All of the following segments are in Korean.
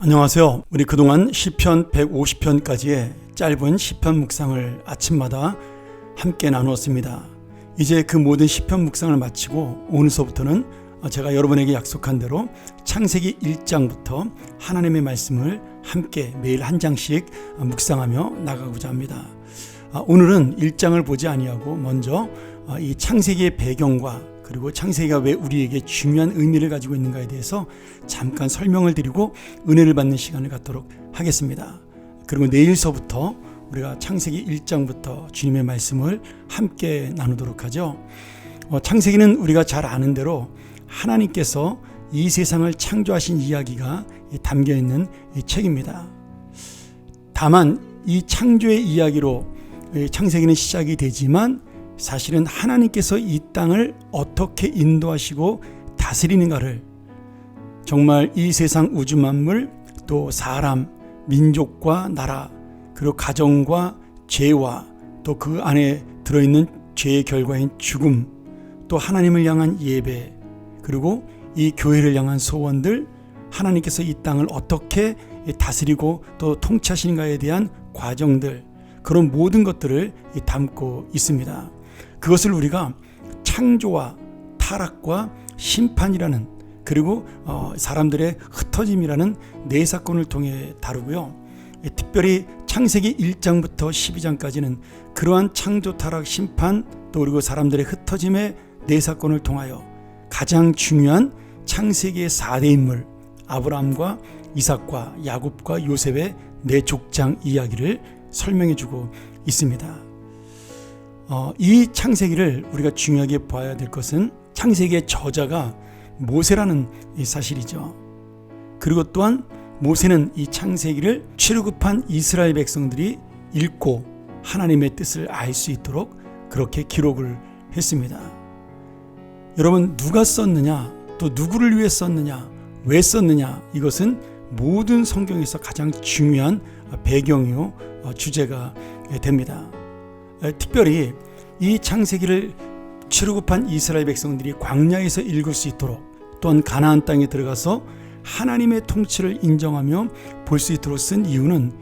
안녕하세요. 우리 그동안 시편 150편까지의 짧은 시편 묵상을 아침마다 함께 나누었습니다. 이제 그 모든 시편 묵상을 마치고 오늘서부터는 제가 여러분에게 약속한 대로 창세기 1장부터 하나님의 말씀을 함께 매일 한 장씩 묵상하며 나가고자 합니다. 오늘은 1장을 보지 아니하고 먼저 이 창세기의 배경과 그리고 창세기가 왜 우리에게 중요한 의미를 가지고 있는가에 대해서 잠깐 설명을 드리고 은혜를 받는 시간을 갖도록 하겠습니다. 그리고 내일서부터 우리가 창세기 1장부터 주님의 말씀을 함께 나누도록 하죠. 창세기는 우리가 잘 아는 대로 하나님께서 이 세상을 창조하신 이야기가 담겨있는 이 책입니다. 다만 이 창조의 이야기로 창세기는 시작이 되지만 사실은 하나님께서 이 땅을 어떻게 인도하시고 다스리는가를, 정말 이 세상 우주 만물, 또 사람, 민족과 나라, 그리고 가정과 죄와 또 그 안에 들어있는 죄의 결과인 죽음, 또 하나님을 향한 예배, 그리고 이 교회를 향한 소원들, 하나님께서 이 땅을 어떻게 다스리고 또 통치하시는가에 대한 과정들, 그런 모든 것들을 담고 있습니다. 그것을 우리가 창조와 타락과 심판이라는, 그리고 사람들의 흩어짐이라는 네 사건을 통해 다루고요. 특별히 창세기 1장부터 12장까지는 그러한 창조, 타락, 심판, 또 그리고 사람들의 흩어짐의 네 사건을 통하여 가장 중요한 창세기의 4대 인물 아브라함과 이삭과 야곱과 요셉의 네 족장 이야기를 설명해주고 있습니다. 이 창세기를 우리가 중요하게 봐야 될 것은 창세기의 저자가 모세라는 이 사실이죠. 그리고 또한 모세는 이 창세기를 출애굽한 이스라엘 백성들이 읽고 하나님의 뜻을 알 수 있도록 그렇게 기록을 했습니다. 여러분, 누가 썼느냐, 또 누구를 위해 썼느냐, 왜 썼느냐, 이것은 모든 성경에서 가장 중요한 배경이요 주제가 됩니다. 특별히 이 창세기를 출애굽한 이스라엘 백성들이 광야에서 읽을 수 있도록, 또한 가나안 땅에 들어가서 하나님의 통치를 인정하며 볼 수 있도록 쓴 이유는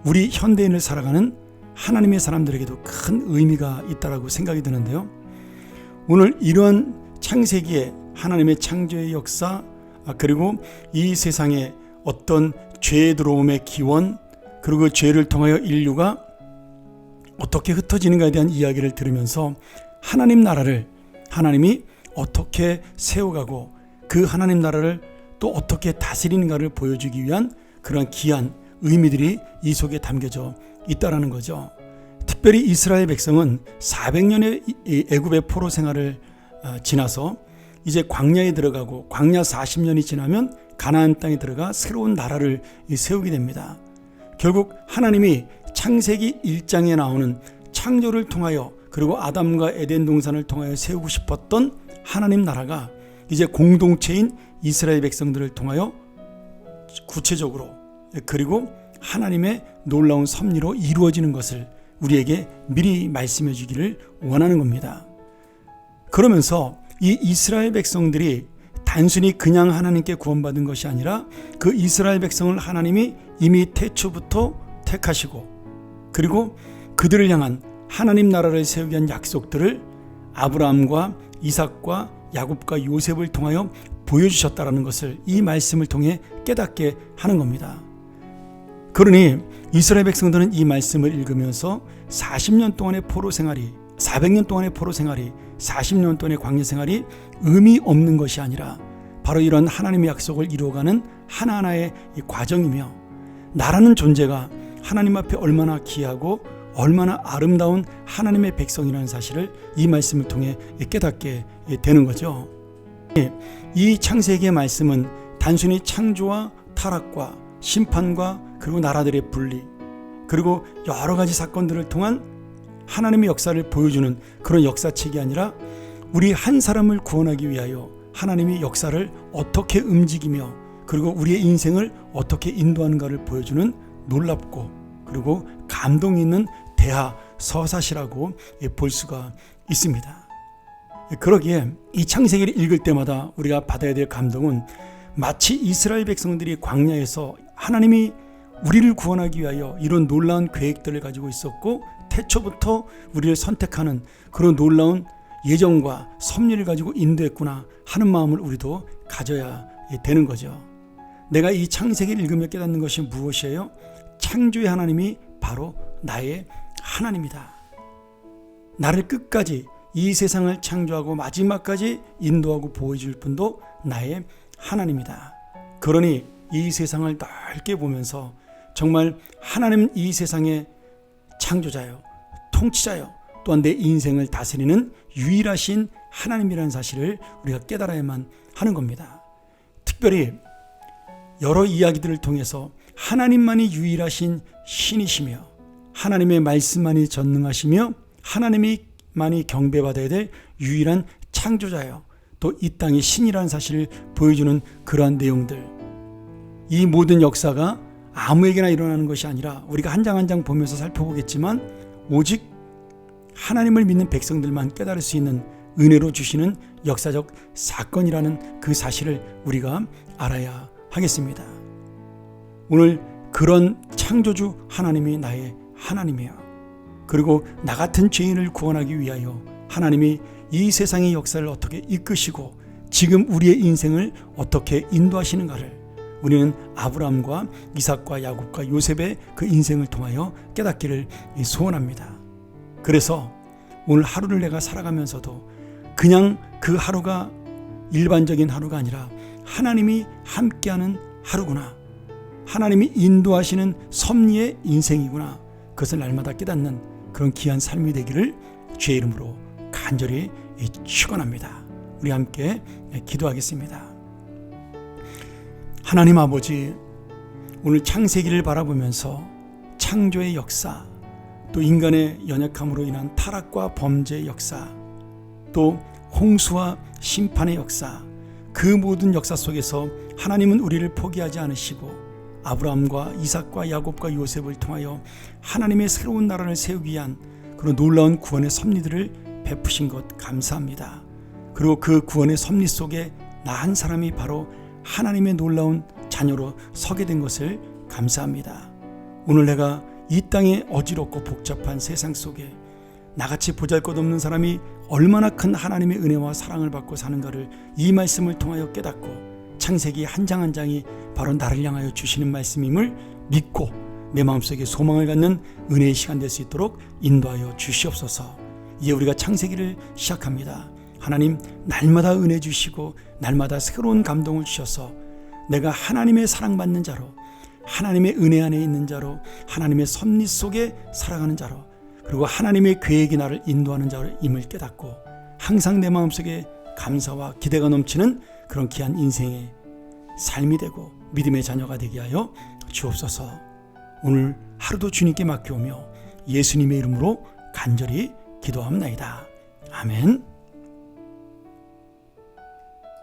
우리 현대인을 살아가는 하나님의 사람들에게도 큰 의미가 있다고 생각이 드는데요. 오늘 이러한 창세기에 하나님의 창조의 역사, 그리고 이 세상에 어떤 죄의 들어옴의 기원, 그리고 죄를 통하여 인류가 어떻게 흩어지는가에 대한 이야기를 들으면서 하나님 나라를 하나님이 어떻게 세워가고 그 하나님 나라를 또 어떻게 다스리는가를 보여주기 위한 그런 귀한 의미들이 이 속에 담겨져 있다라는 거죠. 특별히 이스라엘 백성은 400년의 애굽의 포로 생활을 지나서 이제 광야에 들어가고, 광야 40년이 지나면 가나안 땅에 들어가 새로운 나라를 세우게 됩니다. 결국 하나님이 창세기 1장에 나오는 창조를 통하여, 그리고 아담과 에덴 동산을 통하여 세우고 싶었던 하나님 나라가 이제 공동체인 이스라엘 백성들을 통하여 구체적으로, 그리고 하나님의 놀라운 섭리로 이루어지는 것을 우리에게 미리 말씀해 주기를 원하는 겁니다. 그러면서 이 이스라엘 백성들이 단순히 그냥 하나님께 구원받은 것이 아니라 그 이스라엘 백성을 하나님이 이미 태초부터 택하시고, 그리고 그들을 향한 하나님 나라를 세우기 위한 약속들을 아브라함과 이삭과 야곱과 요셉을 통하여 보여주셨다라는 것을 이 말씀을 통해 깨닫게 하는 겁니다. 그러니 이스라엘 백성들은 이 말씀을 읽으면서 40년 동안의 포로 생활이, 400년 동안의 포로 생활이, 40년 동안의 광야 생활이 의미 없는 것이 아니라 바로 이런 하나님의 약속을 이루어가는 하나하나의 이 과정이며, 나라는 존재가 하나님 앞에 얼마나 귀하고 얼마나 아름다운 하나님의 백성이라는 사실을 이 말씀을 통해 깨닫게 되는 거죠. 이 창세기의 말씀은 단순히 창조와 타락과 심판과 그리고 나라들의 분리, 그리고 여러 가지 사건들을 통한 하나님의 역사를 보여주는 그런 역사책이 아니라 우리 한 사람을 구원하기 위하여 하나님의 역사를 어떻게 움직이며, 그리고 우리의 인생을 어떻게 인도하는가를 보여주는 놀랍고 그리고 감동 있는 대하 서사시라고 볼 수가 있습니다. 그러기에 이 창세기를 읽을 때마다 우리가 받아야 될 감동은 마치 이스라엘 백성들이 광야에서 하나님이 우리를 구원하기 위하여 이런 놀라운 계획들을 가지고 있었고 태초부터 우리를 선택하는 그런 놀라운 예정과 섭리를 가지고 인도했구나 하는 마음을 우리도 가져야 되는 거죠. 내가 이 창세기를 읽으며 깨닫는 것이 무엇이에요? 창조의 하나님이 바로 나의 하나님이다. 나를 끝까지 이 세상을 창조하고 마지막까지 인도하고 보호해줄 분도 나의 하나님이다. 그러니 이 세상을 넓게 보면서 정말 하나님은 이 세상의 창조자요, 통치자요, 또한 내 인생을 다스리는 유일하신 하나님이라는 사실을 우리가 깨달아야만 하는 겁니다. 특별히 여러 이야기들을 통해서 하나님만이 유일하신 신이시며 하나님의 말씀만이 전능하시며 하나님만이 경배받아야 될 유일한 창조자요, 또 이 땅의 신이라는 사실을 보여주는 그러한 내용들, 이 모든 역사가 아무에게나 일어나는 것이 아니라 우리가 한 장 한 장 보면서 살펴보겠지만 오직 하나님을 믿는 백성들만 깨달을 수 있는 은혜로 주시는 역사적 사건이라는 그 사실을 우리가 알아야 하겠습니다. 오늘 그런 창조주 하나님이 나의 하나님이에요. 그리고 나 같은 죄인을 구원하기 위하여 하나님이 이 세상의 역사를 어떻게 이끄시고 지금 우리의 인생을 어떻게 인도하시는가를 우리는 아브라함과 이삭과 야곱과 요셉의 그 인생을 통하여 깨닫기를 소원합니다. 그래서 오늘 하루를 내가 살아가면서도 그냥 그 하루가 일반적인 하루가 아니라 하나님이 함께하는 하루구나, 하나님이 인도하시는 섭리의 인생이구나, 그것을 날마다 깨닫는 그런 귀한 삶이 되기를 주의 이름으로 간절히 축원합니다. 우리 함께 기도하겠습니다. 하나님 아버지, 오늘 창세기를 바라보면서 창조의 역사, 또 인간의 연약함으로 인한 타락과 범죄의 역사, 또 홍수와 심판의 역사, 그 모든 역사 속에서 하나님은 우리를 포기하지 않으시고 아브라함과 이삭과 야곱과 요셉을 통하여 하나님의 새로운 나라를 세우기 위한 그런 놀라운 구원의 섭리들을 베푸신 것 감사합니다. 그리고 그 구원의 섭리 속에 나 한 사람이 바로 하나님의 놀라운 자녀로 서게 된 것을 감사합니다. 오늘 내가 이 땅의 어지럽고 복잡한 세상 속에 나같이 보잘것없는 사람이 얼마나 큰 하나님의 은혜와 사랑을 받고 사는가를 이 말씀을 통하여 깨닫고 창세기 한 장 한 장이 바로 나를 향하여 주시는 말씀임을 믿고 내 마음속에 소망을 갖는 은혜의 시간 될 수 있도록 인도하여 주시옵소서. 이제 우리가 창세기를 시작합니다. 하나님, 날마다 은혜 주시고 날마다 새로운 감동을 주셔서 내가 하나님의 사랑받는 자로, 하나님의 은혜 안에 있는 자로, 하나님의 섭리 속에 살아가는 자로, 그리고 하나님의 계획이 나를 인도하는 자임을 깨닫고 항상 내 마음속에 감사와 기대가 넘치는 그런 귀한 인생의 삶이 되고 믿음의 자녀가 되게 하여 주옵소서. 오늘 하루도 주님께 맡겨오며 예수님의 이름으로 간절히 기도합나이다. 아멘.